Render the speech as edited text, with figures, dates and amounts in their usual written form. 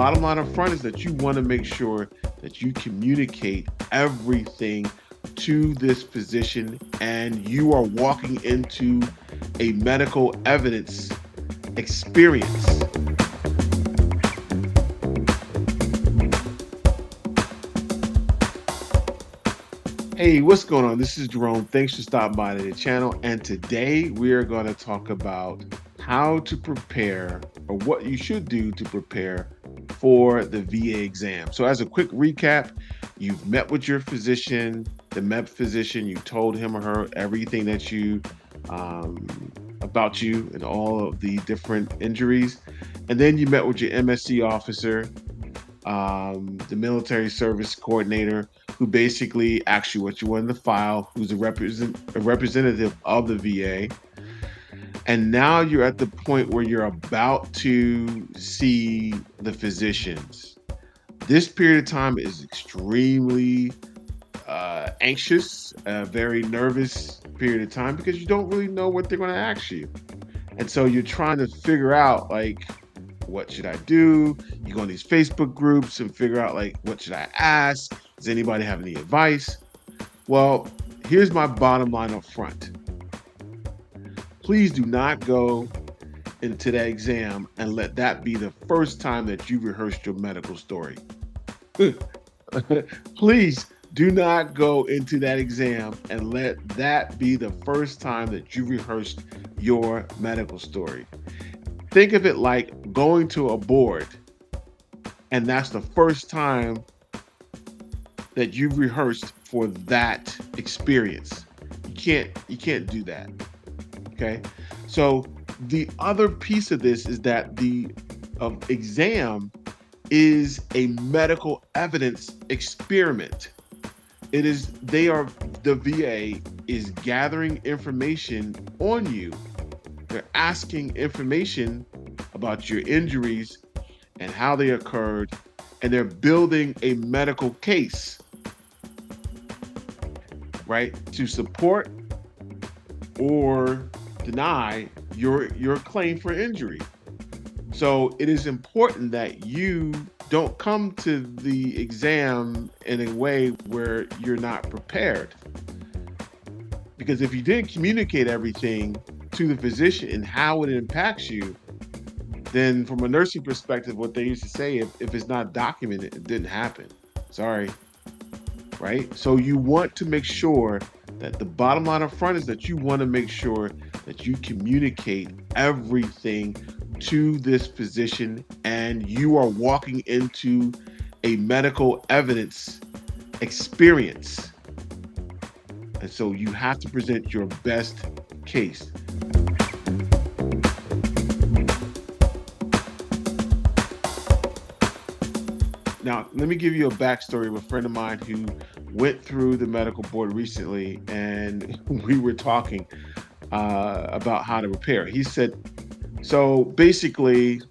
bottom line up front is that you want to make sure that you communicate everything to this physician and you are walking into a medical evidence experience. Hey, what's going on? This is Jerome. Thanks for stopping by the channel. And today we are going to talk about how to prepare, or what you should do to prepare for the VA exam. So as a quick recap, you've met with your physician, the MEB physician. You told him or her everything that you about you and all of the different injuries. And then you met with your MSC officer, the military service coordinator, who basically asks you what you want in the file, who's a representative of the VA. And now you're at the point where you're about to see the physicians. This period of time is extremely anxious, a very nervous period of time, because you don't really know what they're going to ask you. And so you're trying to figure out, like, what should I do? You go on these Facebook groups and figure out, like, what should I ask? Does anybody have any advice? Well, here's my bottom line up front. Please do not go into that exam and let that be the first time that you rehearsed your medical story. Please do not go into that exam and let that be the first time that you rehearsed your medical story. Think of it like going to a board and that's the first time that you've rehearsed for that experience. You can't do that. Okay. So the other piece of this is that the exam is a medical evidence experiment. The VA is gathering information on you. They're asking information about your injuries and how they occurred, and they're building a medical case, right, to support or deny your claim for injury. So it is important that you don't come to the exam in a way where you're not prepared. Because if you didn't communicate everything to the physician and how it impacts you, then from a nursing perspective, what they used to say, if it's not documented, it didn't happen. Sorry. Right? So you want to make sure that the bottom line up front is that you want to make sure that you communicate everything to this physician and you are walking into a medical evidence experience. And so you have to present your best case. Now, let me give you a backstory of a friend of mine who went through the medical board recently, and we were talking about how to prepare. He said, so basically,